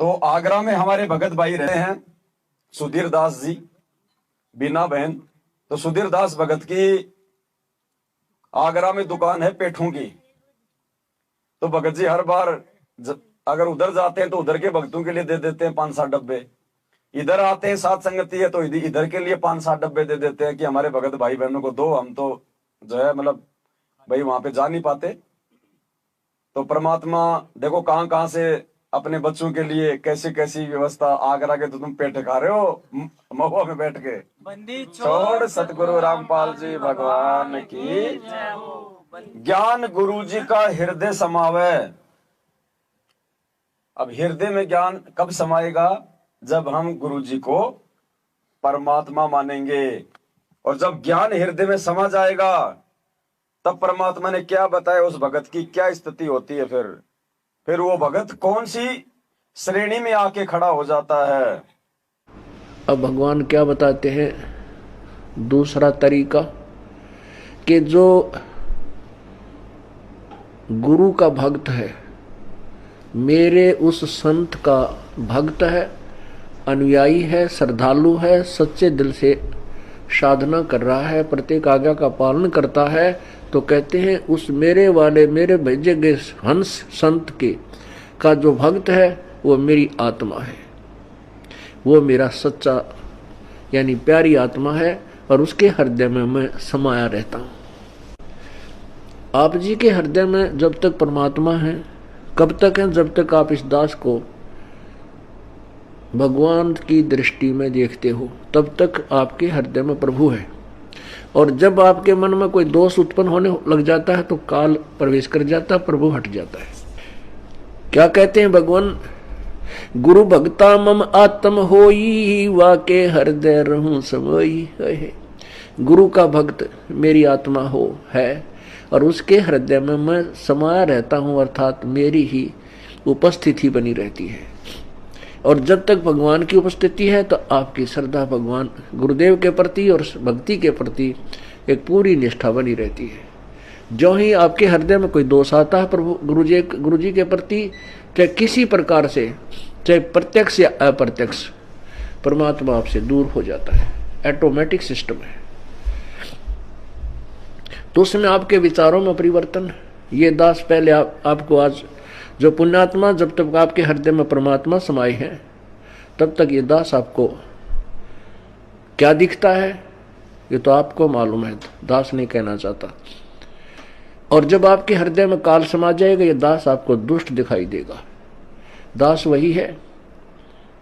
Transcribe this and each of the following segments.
तो आगरा में हमारे भगत भाई रहते हैं, सुधीर दास जी, बीना बहन। तो सुधीर दास भगत की आगरा में दुकान है पेठों की। तो भगत जी हर बार अगर उधर जाते हैं तो उधर के भक्तों के लिए दे देते हैं 5-7 डब्बे। इधर आते हैं साथ संगति है तो इधर के लिए 5-7 डब्बे दे देते हैं कि हमारे भगत भाई बहनों को दो, हम तो जो है मतलब भाई वहां पे जा नहीं पाते। तो परमात्मा देखो कहां कहां से अपने बच्चों के लिए कैसी कैसी व्यवस्था। आगरा के तो तुम पेट खा रहे हो महुआ में बैठ के। बंदी छोड़ सतगुरु रामपाल जी भगवान की ज्ञान गुरु जी का हृदय समावे। अब हृदय में ज्ञान कब समाएगा? जब हम गुरु जी को परमात्मा मानेंगे। और जब ज्ञान हृदय में समा जाएगा तब परमात्मा ने क्या बताया उस भगत की क्या स्थिति होती है। फिर वो भगत कौन सी श्रेणी में आके खड़ा हो जाता है। अब भगवान क्या बताते हैं दूसरा तरीका कि जो गुरु का भक्त है, मेरे उस संत का भक्त है, अनुयायी है, श्रद्धालु है, सच्चे दिल से साधना कर रहा है, प्रत्येक आज्ञा का पालन करता है, तो कहते हैं उस मेरे वाले मेरे भेजे गए हंस संत के का जो भक्त है वो मेरी आत्मा है, वो मेरा सच्चा यानी प्यारी आत्मा है और उसके हृदय में मैं समाया रहता हूँ। आप जी के हृदय में जब तक परमात्मा है, कब तक है? जब तक आप इस दास को भगवान की दृष्टि में देखते हो तब तक आपके हृदय में प्रभु है। और जब आपके मन में कोई दोष उत्पन्न होने लग जाता है तो काल प्रवेश कर जाता है, प्रभु हट जाता है। क्या कहते हैं भगवान? गुरु भक्ता मम आत्म होई वाके हृदय रहूं समोई। गुरु का भक्त मेरी आत्मा हो है और उसके हृदय में मैं समाया रहता हूं, अर्थात मेरी ही उपस्थिति बनी रहती है। और जब तक भगवान की उपस्थिति है तो आपकी श्रद्धा भगवान गुरुदेव के प्रति और भक्ति के प्रति एक पूरी निष्ठा बनी रहती है। जो ही आपके हृदय में कोई दोष आता है प्रभु गुरु जी के प्रति, चाहे किसी प्रकार से, चाहे प्रत्यक्ष या अप्रत्यक्ष, परमात्मा आपसे दूर हो जाता है। ऑटोमेटिक सिस्टम है। तो उसमें आपके विचारों में परिवर्तन। ये दास पहले आपको आज जो पुण्यात्मा, जब तक आपके हृदय में परमात्मा समाये हैं तब तक ये दास आपको क्या दिखता है ये तो आपको मालूम है, दास नहीं कहना चाहता। और जब आपके हृदय में काल समा जाएगा ये दास आपको दुष्ट दिखाई देगा। दास वही है,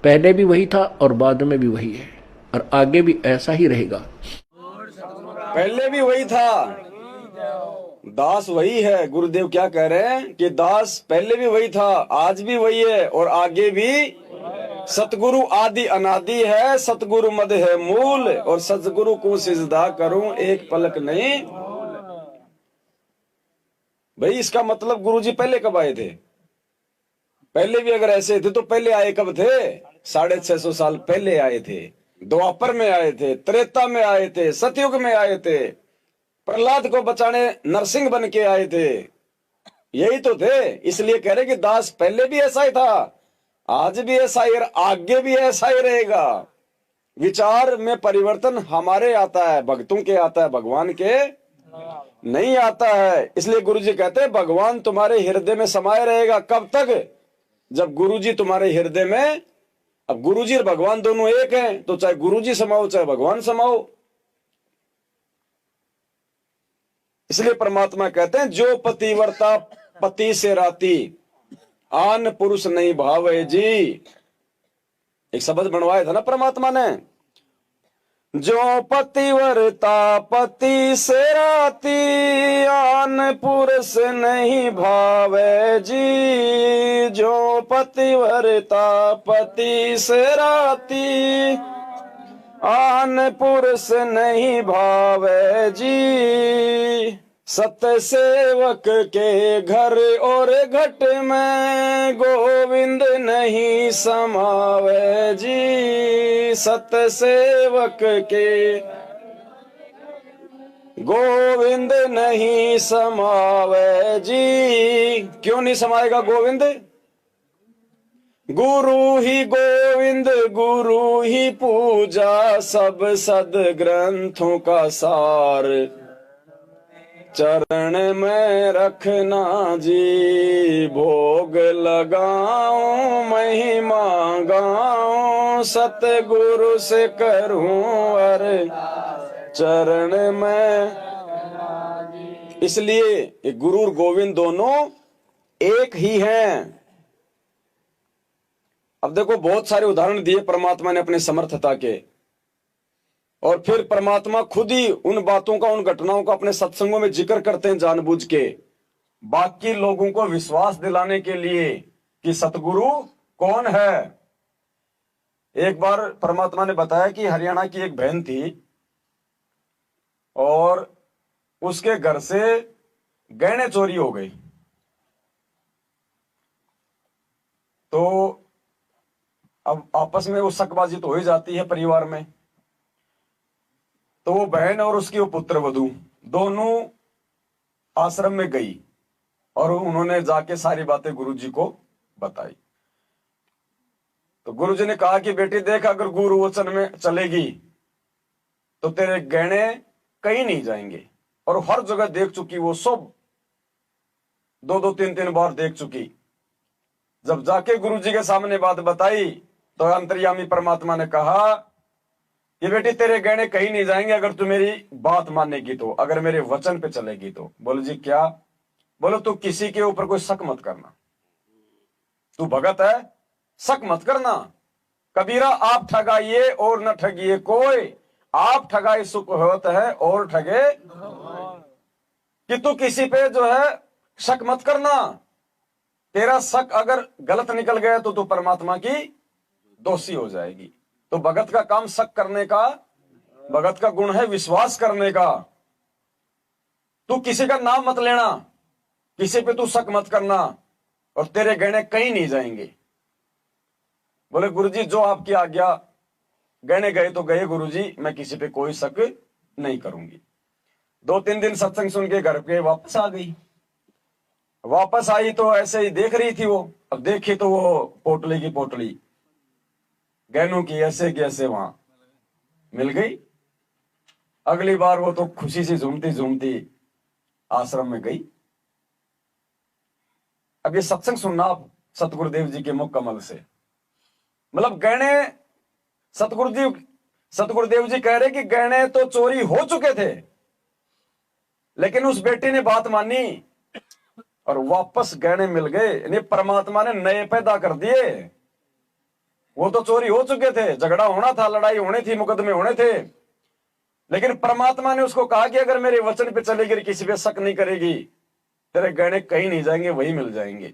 पहले भी वही था और बाद में भी वही है और आगे भी ऐसा ही रहेगा। पहले भी वही था, दास वही है। गुरुदेव क्या कह रहे हैं कि दास पहले भी वही था, आज भी वही है और आगे भी। सतगुरु आदि अनादि है, सतगुरु मद है मूल, और सतगुरु को सिजदा करूं एक पलक नहीं। भाई इसका मतलब गुरुजी पहले कब आए थे? पहले भी अगर ऐसे थे तो पहले आए कब थे? 650 साल पहले आए थे। द्वापर में आए थे, त्रेता में आए थे, सतयुग में आए थे, प्रहलाद को बचाने नरसिंह बन के आए थे। यही तो थे। इसलिए कह रहे कि दास पहले भी ऐसा ही था, आज भी ऐसा ही, आगे भी ऐसा ही रहेगा। विचार में परिवर्तन हमारे आता है, भक्तों के आता है, भगवान के नहीं आता है। इसलिए गुरुजी कहते हैं भगवान तुम्हारे हृदय में समाये रहेगा। कब तक? जब गुरुजी तुम्हारे हृदय में। अब गुरुजी और भगवान दोनों एक हैं, तो चाहे गुरुजी समाओ चाहे भगवान समाओ। इसलिए परमात्मा कहते हैं जो पतिव्रता पति से राती, आन पुरुष नहीं भावे जी। एक शब्द बनवाया था ना परमात्मा ने, जो पतिव्रता पति से राती, आन पुरुष नहीं भावे जी। जो पतिव्रता पति से राती, आन पुरुष नहीं भावे जी। सत्य सेवक के घर और घट में, गोविंद नहीं समावे जी। सत्य सेवक के गोविंद नहीं समावे जी। क्यों नहीं समाएगा गोविंद? गुरु ही गोविंद गुरु ही पूजा, सब सद ग्रंथों का सार, चरण में रखना जी, भोग लगाऊं महिमा गाऊं, सतगुरु से करूं अरे चरण में। इसलिए ये गुरु और गोविंद दोनों एक ही हैं। अब देखो बहुत सारे उदाहरण दिए परमात्मा ने अपने समर्थता के, और फिर परमात्मा खुद ही उन बातों का, उन घटनाओं का अपने सत्संगों में जिक्र करते हैं जानबूझ के, बाकी लोगों को विश्वास दिलाने के लिए कि सतगुरु कौन है। एक बार परमात्मा ने बताया कि हरियाणा की एक बहन थी और उसके घर से गहने चोरी हो गई। तो अब आपस में वो शकबाजी तो हो ही जाती है परिवार में। तो वो बहन और उसकी वो पुत्र वधू दोनों आश्रम में गई और उन्होंने जाके सारी बातें गुरुजी को बताई। तो गुरुजी ने कहा कि बेटी देख, अगर गुरु वचन में चलेगी तो तेरे गहने कहीं नहीं जाएंगे। और हर जगह देख चुकी वो, सब 2-2 3-3 बार देख चुकी। जब जाके गुरुजी के सामने बात बताई तो अंतर्यामी परमात्मा ने कहा कि बेटी तेरे गहने कहीं नहीं जाएंगे अगर तू मेरी बात मानेगी तो, अगर मेरे वचन पे चलेगी तो। बोले जी क्या? बोलो तू किसी के ऊपर कोई शक मत करना, तू भगत है, शक मत करना। कबीरा आप ठगाइए और न ठगिए कोई, आप ठगाई सुख होत है और ठगे, कि तू किसी पे जो है शक मत करना। तेरा शक अगर गलत निकल गया तो तू परमात्मा की दोषी हो जाएगी। तो भगत का काम शक करने का, भगत का गुण है विश्वास करने का। तू किसी का नाम मत लेना, किसी पे तू शक मत करना, और तेरे गहने कहीं नहीं जाएंगे। बोले गुरुजी जो आपकी आज्ञा, गहने गए तो गए गुरुजी, मैं किसी पे कोई शक नहीं करूंगी। 2-3 दिन सत्संग सुन के घर पे वापस आ गई। वापस आई तो ऐसे ही देख रही थी वो। अब देखी तो वो पोटली की पोटली गहनों की ऐसे की ऐसे वहां मिल गई। अगली बार वो तो खुशी से झूमती झूमती आश्रम में गई। अब ये सत्संग सुनना आप सतगुरुदेव जी के मुख कमल से, मतलब गहने सतगुरुदेव जी कह रहे कि गहने तो चोरी हो चुके थे, लेकिन उस बेटी ने बात मानी और वापस गहने मिल गए। यानी परमात्मा ने नए पैदा कर दिए। वो तो चोरी हो चुके थे, झगड़ा होना था, लड़ाई होनी थी, मुकदमे होने थे, लेकिन परमात्मा ने उसको कहा कि अगर मेरे वचन पे चलेगी, किसी पे शक नहीं करेगी, तेरे गहने कहीं नहीं जाएंगे, वही मिल जाएंगे।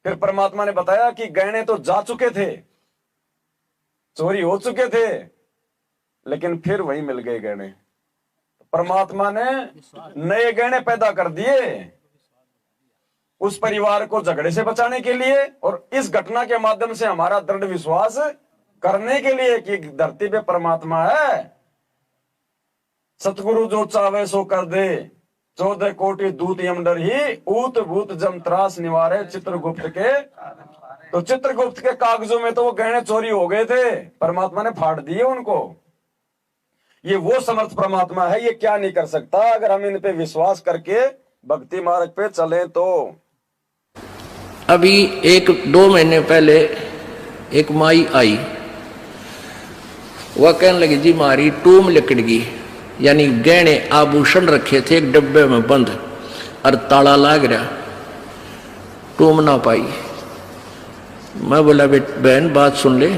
फिर परमात्मा ने बताया कि गहने तो जा चुके थे, चोरी हो चुके थे, लेकिन फिर वही मिल गए गहने। परमात्मा ने नए गहने पैदा कर दिए उस परिवार को झगड़े से बचाने के लिए, और इस घटना के माध्यम से हमारा दृढ़ विश्वास करने के लिए कि धरती पे परमात्मा है। सतगुरु जो चावे सो कर दे, 14 कोटि दूत यमडर ही, ऊत भूत जम त्रास निवारे चित्रगुप्त के। तो चित्रगुप्त के कागजों में तो वो गहने चोरी हो गए थे, परमात्मा ने फाड़ दिए उनको। ये वो समर्थ परमात्मा है, ये क्या नहीं कर सकता अगर हम इन पे विश्वास करके भक्ति मार्ग पे चले तो। अभी 1-2 महीने पहले एक माई आई, वह कहने लगी जी मारी टूम लिकड़ गई, यानी गहने आभूषण रखे थे एक डब्बे में बंद और ताला लाग रहा, टूम ना पाई। मैं बोला बहन बात सुन ले,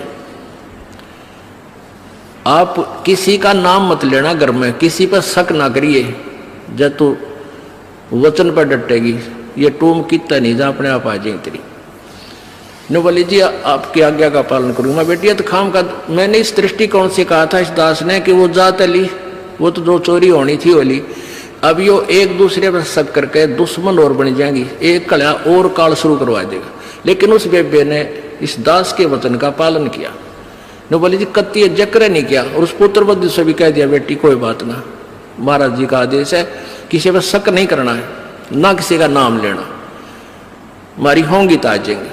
आप किसी का नाम मत लेना घर में, किसी पर शक ना करिए। जब तू वचन पर डटेगी, ये टूम कितना नहीं जा अपने आप आ जाए तेरी। ने बोली जी आपकी आज्ञा का पालन करूंगा। बेटी तो खाम का, मैंने इस दृष्टिकोण से कहा था इस दास ने कि वो जात ली, वो तो जो चोरी होनी थी बोली, अब यो एक दूसरे पर शक करके दुश्मन और बन जाएंगी, एक कला और काल शुरू करवा देगा। लेकिन उस बेबे ने इस दास के वचन का पालन किया। ने बोली जी कत्ती जक्र नहीं किया, और उस पुत्र बद्ध से भी कह दिया बेटी कोई बात ना, महाराज जी का आदेश है, किसी पर शक नहीं करना है, ना किसी का नाम लेना, हमारी होंगी तो आ जाएंगे।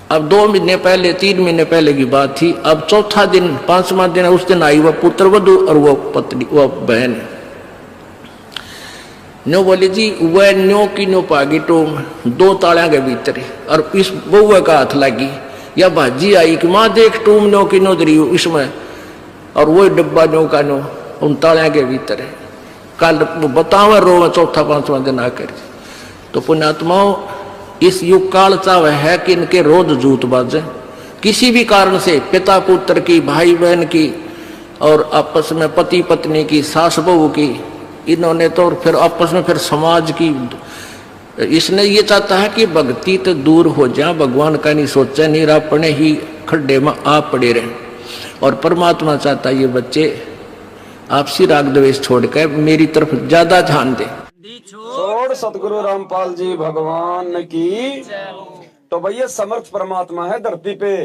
अब 2 महीने पहले 3 महीने पहले की बात थी। अब चौथा दिन 5वां दिन उस दिन आई वह पुत्र वधू और वो पत्नी वह बहन न्यो बोली जी वह न्यो की न्यो पागी टूम 2 तालिया के भीतर और इस बउआ का हाथ लगी या भाजी आई कि माँ देख टूम न्यो की न्यो दरी इसमें और वही डब्बा न्यो का न्यो उन तालिया के भीतर है। कल बतावा रो चौथा 5वां दिन आकर तो पुण्यात्माओं इस युग काल चाहे है कि इनके रोज जूत बाजे किसी भी कारण से पिता पुत्र की भाई बहन की और आपस में पति पत्नी की सास बहू की इन्होंने तो फिर आपस में फिर समाज की इसने ये चाहता है कि भक्ति तो दूर हो जाए भगवान का नहीं सोचा नहीं अपने ही खड्डे में आप पड़े रहे और परमात्मा चाहता ये बच्चे आपसी राग द्वेष छोड़कर मेरी तरफ ज्यादा ध्यान दे। छोड़ सतगुरु रामपाल जी भगवान की। तो भैया समर्थ परमात्मा है धरती पे,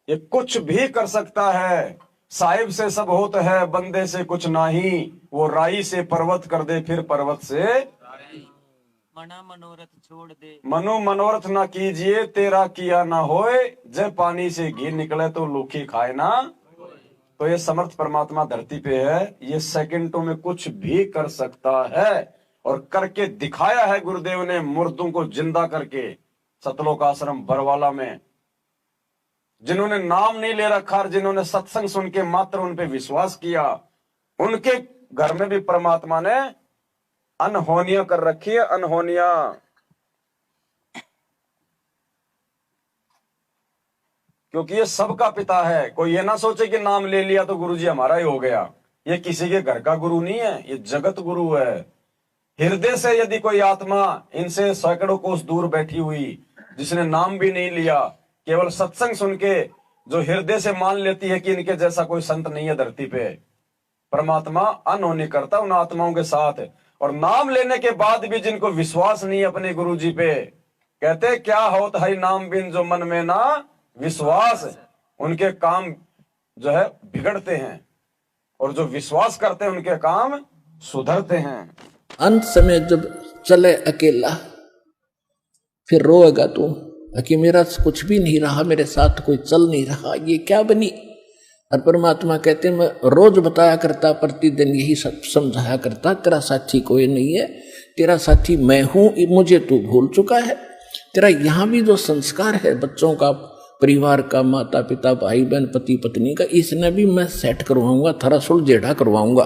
ये कुछ भी कर सकता है। साहिब से सब होता है बंदे से कुछ नहीं, वो राई से पर्वत कर दे फिर पर्वत से मना मनोरथ छोड़ दे। मनु मनोरथ ना कीजिए तेरा किया ना होए, जब पानी से घी निकले तो लूखी खाए ना। तो ये समर्थ परमात्मा धरती पे है, ये सेकंडों में कुछ भी कर सकता है और करके दिखाया है गुरुदेव ने मुर्दों को जिंदा करके। सतलोक आश्रम बरवाला में जिन्होंने नाम नहीं ले रखा और जिन्होंने सत्संग सुन के मात्र उन पे विश्वास किया, उनके घर में भी परमात्मा ने अनहोनिया कर रखी है। अनहोनिया क्योंकि ये सबका पिता है। कोई ये ना सोचे कि नाम ले लिया तो गुरुजी हमारा ही हो गया। ये किसी के घर का गुरु नहीं है, ये जगत गुरु है। हृदय से यदि कोई आत्मा इनसे सैकड़ों कोस दूर बैठी हुई जिसने नाम भी नहीं लिया, केवल सत्संग सुन के जो हृदय से मान लेती है कि इनके जैसा कोई संत नहीं है धरती पे, परमात्मा अनहोनी करता उन आत्माओं के साथ। और नाम लेने के बाद भी जिनको विश्वास नहीं है अपने गुरु जी पे, कहते क्या होत हरि नाम बिन जो मन में ना विश्वास, उनके काम जो है बिगड़ते हैं और जो विश्वास करते हैं उनके काम सुधरते हैं। अंत समय जब चले अकेला फिर रोएगा तू कि मेरा कुछ भी नहीं रहा, मेरे साथ कोई चल नहीं रहा, ये क्या बनी। और परमात्मा कहते मैं रोज बताया करता, प्रतिदिन यही सब समझाया करता, तेरा साथी कोई नहीं है, तेरा साथी मैं हूं, मुझे तू भूल चुका है। तेरा यहाँ भी जो संस्कार है बच्चों का, परिवार का, माता पिता भाई बहन पति पत्नी का, इसने भी मैं सेट करवाऊंगा, थोड़ा सुलझेड़ा करवाऊंगा,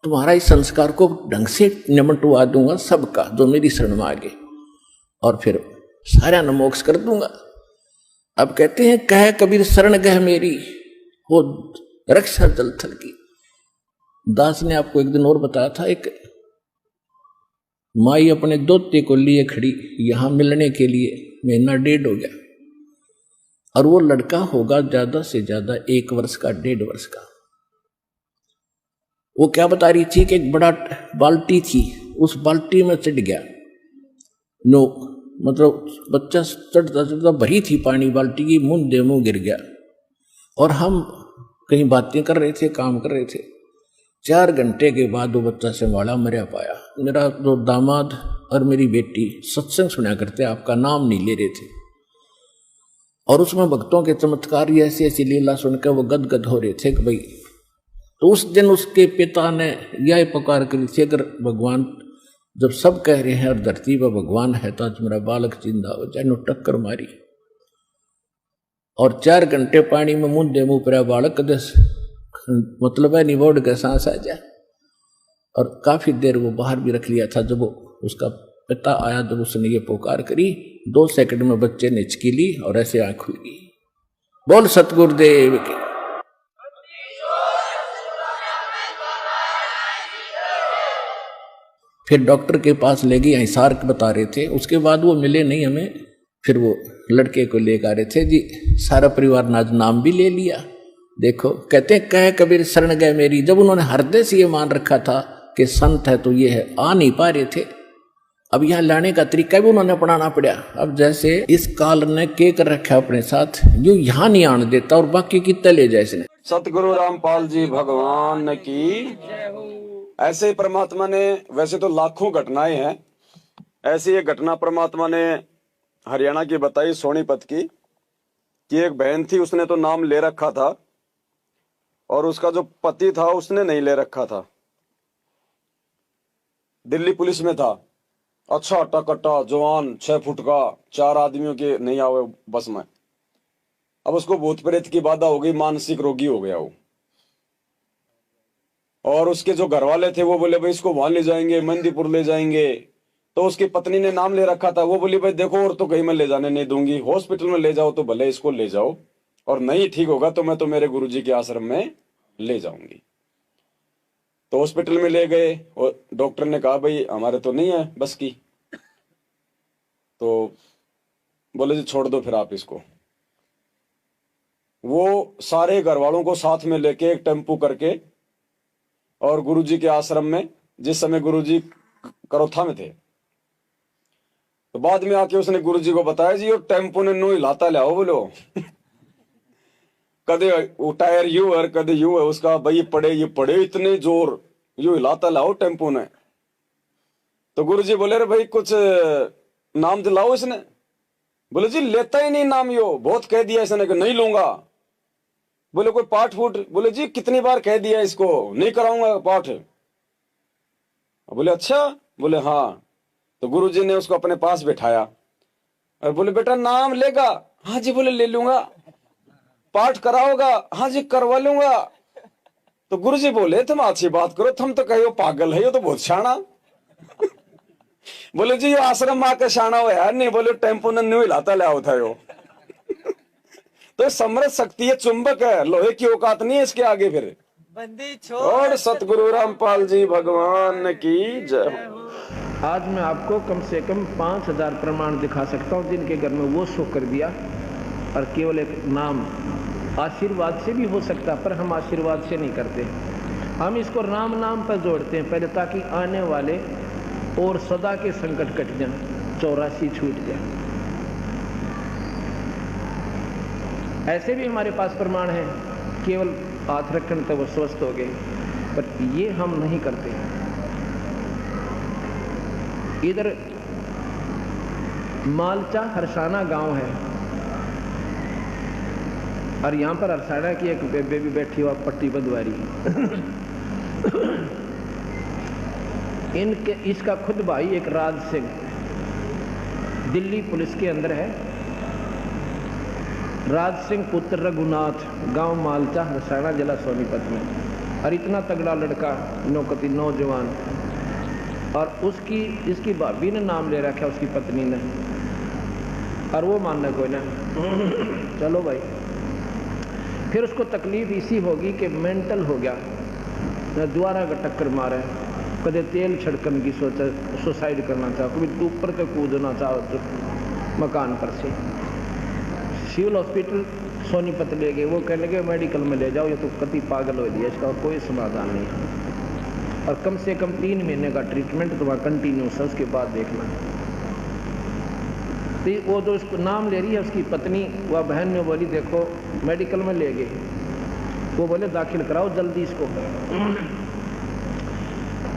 तुम्हारा इस संस्कार को ढंग से निमटवा दूंगा सबका जो मेरी शरण में आगे, और फिर सारा न मोक्ष कर दूंगा। अब कहते हैं कह कबीर शरण गह मेरी वो रक्षा जल थल की। दास ने आपको एक दिन और बताया था, एक माई अपने दोते को लिए खड़ी यहां मिलने के लिए, 1.5 महीना हो गया और वो लड़का होगा ज्यादा से ज्यादा 1 वर्ष का 1.5 वर्ष का। वो क्या बता रही थी कि एक बड़ा बाल्टी थी, उस बाल्टी में चढ़ गया, नो मतलब बच्चा चढ़ता चढ़ता भरी थी पानी बाल्टी की, मुंह मुंह गिर गया। और हम कहीं बातें कर रहे थे, काम कर रहे थे। 4 घंटे के बाद वो बच्चा संभाला मरा पाया। मेरा जो दामाद और मेरी बेटी सत्संग सुना करते, आपका नाम नहीं ले रहे थे, और उसमें भक्तों के चमत्कार ऐसी ऐसी लीला सुनकर वो गदगद हो रहे थे कि भाई। तो उस दिन उसके पिता ने यह पुकार करी थी, अगर भगवान जब सब कह रहे हैं और धरती पर भगवान है तो आज मेरा बालक जिंदा हो जाए। टक्कर मारी और 4 घंटे पानी में मुंह पर बालक कदस मतलब है निबोड़ के सांस आ जाए। और काफी देर वो बाहर भी रख लिया था। जब वो उसका पिता आया, जब उसने ये पुकार करी, 2 सेकंड में बच्चे ने हिचकी ली और ऐसे आंख खुल गई। बोल सतगुरुदेव के। फिर डॉक्टर के पास ले गए, हिसार बता रहे थे। उसके बाद वो मिले नहीं हमें, फिर वो लड़के को लेकर आ रहे थे जी। सारा परिवार ने आज नाम भी ले लिया। देखो कहते कह कबीर शरण गए मेरी। जब उन्होंने हृदय से ये मान रखा था कि संत है तो ये है, आ नहीं पा रहे थे। अब यहाँ लाने का तरीका भी उन्होंने अपनाना पड़ा। अब जैसे इस काल ने के कर रखा अपने साथ, जो यहाँ नहीं आने देता और बाकी कितने ले जाए इसने। सतगुरु रामपाल जी भगवान की। ऐसे ही परमात्मा ने, वैसे तो लाखों घटनाएं हैं, ऐसी एक घटना परमात्मा ने हरियाणा की बताई, सोनीपत की। कि एक बहन थी, उसने तो नाम ले रखा था और उसका जो पति था उसने नहीं ले रखा था। दिल्ली पुलिस में था, अच्छा टकटा जवान, 6 फुट का, 4 आदमियों के नहीं आवे बस में। अब उसको भूत प्रेत की बाधा हो गई, मानसिक रोगी हो गया वो। और उसके जो घर वाले थे वो बोले भाई इसको वहां ले जाएंगे, मेहंदीपुर ले जाएंगे। तो उसकी पत्नी ने नाम ले रखा था, वो बोली भाई देखो और तो कहीं मैं ले जाने नहीं दूंगी, हॉस्पिटल में ले जाओ तो भले इसको ले जाओ, और नहीं ठीक होगा तो मैं तो मेरे गुरुजी के आश्रम में ले जाऊंगी। तो हॉस्पिटल में ले गए और डॉक्टर ने कहा भाई हमारे तो नहीं है बस की। तो बोले जी छोड़ दो फिर आप इसको। वो सारे घर वालों को साथ में लेके एक टेम्पू करके और गुरुजी के आश्रम में, जिस समय गुरुजी करोथा में थे, तो बाद में आके उसने गुरुजी को बताया जी वो टेम्पो ने नो हिलाता ले आओ बोलो कदे वो टायर यू है कदे यू है उसका, भाई ये पड़े इतने जोर, यू हिलाता लाओ टेम्पो ने। तो गुरुजी बोले रे भाई कुछ नाम दिलाओ इसने। बोले जी लेता ही नहीं नाम, यो बहुत कह दिया इसने कि नहीं लूंगा। बोले कोई पाठ फूट, बोले जी कितनी बार कह दिया इसको नहीं कराऊंगा पाठ। बोले अच्छा, बोले हाँ। तो गुरुजी ने उसको अपने पास बैठाया और बोले बेटा नाम लेगा? हाँ जी। बोले ले लूंगा। पाठ कराओगा? हाँ जी करवा लूंगा। तो गुरुजी बोले तुम अच्छी बात करो, तुम तो कहो पागल है, ये तो बहुत शाना। बोले जी ये आश्रम माँ का शाना हो यार नहीं, बोले टेम्पो ने न्यू हिलाता ले आओ था यो। तो समृद्ध शक्ति है, चुंबक है, लोहे की औकात नहीं है इसके आगे। फिर बंदी छोड़ और सतगुरु रामपाल जी भगवान की जय। आज मैं आपको कम से कम 5000 प्रमाण दिखा सकता हूँ जिनके घर में वो शो कर दिया। और केवल एक नाम आशीर्वाद से भी हो सकता, पर हम आशीर्वाद से नहीं करते, हम इसको राम नाम पर जोड़ते हैं पहले, ताकि आने वाले और सदा के संकट कट जाए, 84 छूट जाए। ऐसे भी हमारे पास प्रमाण है, केवल हाथ रखने तक वो स्वस्थ हो गए, पर ये हम नहीं करते। इधर मालचा हरसाना गांव है और यहाँ पर हरसाना की एक बेबे भी बैठी हुआ पट्टी बंधवारी। इनके इसका खुद भाई एक राज सिंह दिल्ली पुलिस के अंदर है। राज सिंह पुत्र रघुनाथ, गांव मालचा हरसाना, जिला सोनीपत में। और इतना तगड़ा लड़का, नौकती नौजवान, और उसकी इसकी भाभी ने नाम ले रखा, उसकी पत्नी ने, और वो मानना कोई ना। चलो भाई, फिर उसको तकलीफ इसी होगी कि मेंटल हो गया, दोबारा का टक्कर मारे, कदे तेल छिड़कन की सोचा, सुसाइड करना चाहो, कभी ऊपर तक कूदना चाहो तो मकान पर से। सिविल हॉस्पिटल सोनीपत ले गए, वो कहने लगे मेडिकल में ले जाओ, ये तो कति पागल हो दिया, इसका कोई समाधान नहीं है, और कम से कम 3 महीने का ट्रीटमेंट तुम्हारा कंटिन्यूस है, उसके बाद देखना। तो वो जो उसको नाम ले रही है उसकी पत्नी, वह बहन ने बोली देखो मेडिकल में ले गए, वो बोले दाखिल कराओ जल्दी इसको।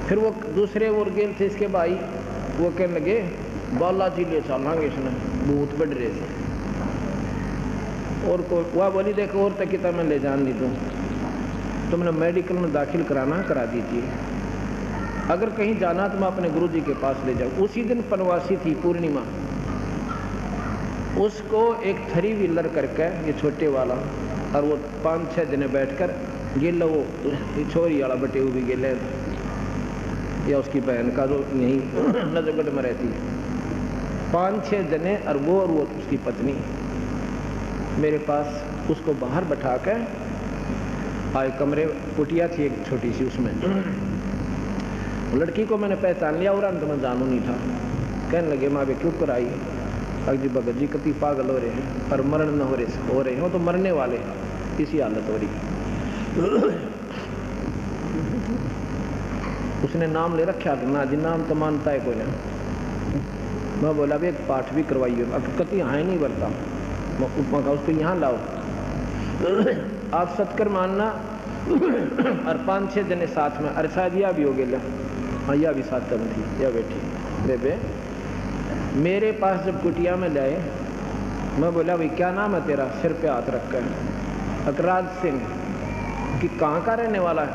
फिर वो दूसरे और गेल थे इसके भाई, वो कहने लगे बालाजी ले चलेंगे, इसने भूत बढ़ रहे थे। और को वह बोली देखो और तक मैं ले जान नहीं दूँ, तुमने मेडिकल में दाखिल कराना करा दीजिए, अगर कहीं जाना तो मैं अपने गुरुजी के पास ले जाऊँ। उसी दिन पनवासी थी पूर्णिमा, उसको एक 3 व्हीलर करके, ये छोटे वाला, और वो 5-6 दिन बैठकर गेला, वो छोरी वाला बटे हुए भी गेले, या उसकी बहन का जो यहीं नजरगढ़ में रहती है, 5-6 जने, और वो उसकी पत्नी मेरे पास उसको बाहर बैठा कर आए। कमरे कुटिया थी एक छोटी सी, उसमें लड़की को मैंने पहचान लिया और अंत में जानू नहीं था। कहने लगे माँ बे क्यों कराई? अजी भगत जी कति पागल हो रहे हैं, पर मरण न हो रहे हो तो मरने वाले, इसी हालत हो रही। उसने नाम ले रखा ना जी, नाम तो मानता है कोई ना। मैं बोला भी एक पाठ भी करवाइए, कति हाँ नहीं बरता, उपमा का उसको यहाँ लाओ, आप सत्कर मानना। और 5-6 जने साथ में, अरे शायद यह भी हो गया, हाँ यह भी साथ में थी, यह बैठी बेबे। मेरे पास जब कुटिया में लाए मैं बोला भाई क्या नाम है तेरा? सिर पे हाथ रख कर, अकराज सिंह। कि कहाँ का रहने वाला है?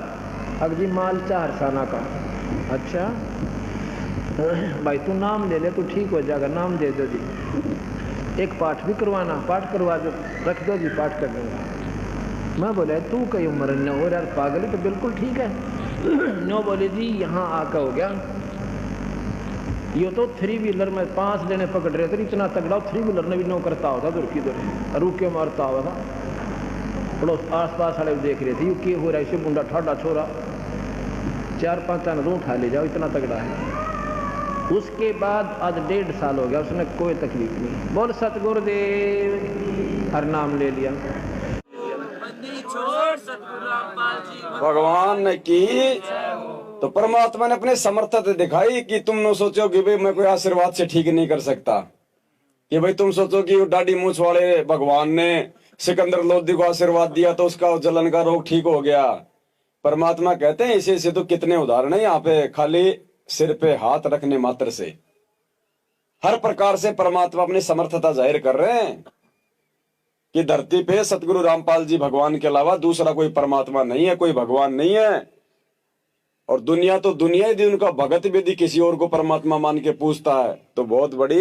अगजी मालचा हरसाना का। अच्छा भाई तू नाम ले ले, तू ठीक हो जाएगा, नाम दे दो जी। एक पाठ भी करवाना, पाठ करवा दो, रख दो जी, पाठ कर दूंगा। मैं बोला तू कई उम्र न हो यार पागल है, तो बिल्कुल ठीक है। नो बोले जी यहाँ आकर हो गया, ये तो 3 व्हीलर में 5 जने पकड़ रहे थे, इतना तगड़ा 3 व्हीलर ने भी नो करता होता, दूर की दूर रुक के मारता हुआ था। पड़ोस आस पास वाले देख रहे थे, ये क्या हो रहा है, इसे मुंडा ठाडा छोरा 4-5 टन रू उठा ले जाओ, इतना तगड़ा है। उसके बाद आज 1.5 साल हो गया, उसने कोई तकलीफ नहीं। बोल सतगुरुदेव, हर नाम ले लिया। भगवान ने की तो परमात्मा ने अपने समर्थता दिखाई कि तुम न सोचो कि भाई मैं कोई आशीर्वाद से ठीक नहीं कर सकता, कि भाई तुम सोचो कि दाढ़ी मूछ वाले भगवान ने सिकंदर लोधी को आशीर्वाद दिया तो उसका जलन का रोग ठीक हो गया। परमात्मा कहते हैं इसे तो कितने उदाहरण है यहाँ पे, खाली सिर पे हाथ रखने मात्र से हर प्रकार से परमात्मा अपनी समर्थता जाहिर कर रहे हैं कि धरती पे सतगुरु रामपाल जी भगवान के अलावा दूसरा कोई परमात्मा नहीं है, कोई भगवान नहीं है। और दुनिया तो दुनिया यदि उनका भगत भी यदि किसी और को परमात्मा मान के पूछता है तो बहुत बड़ी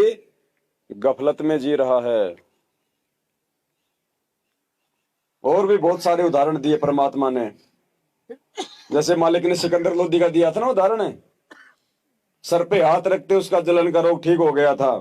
गफलत में जी रहा है। और भी बहुत सारे उदाहरण दिए परमात्मा ने, जैसे मालिक ने सिकंदर लोधी का दिया था ना उदाहरण है, सर पे हाथ रखते उसका जलन का रोग ठीक हो गया था।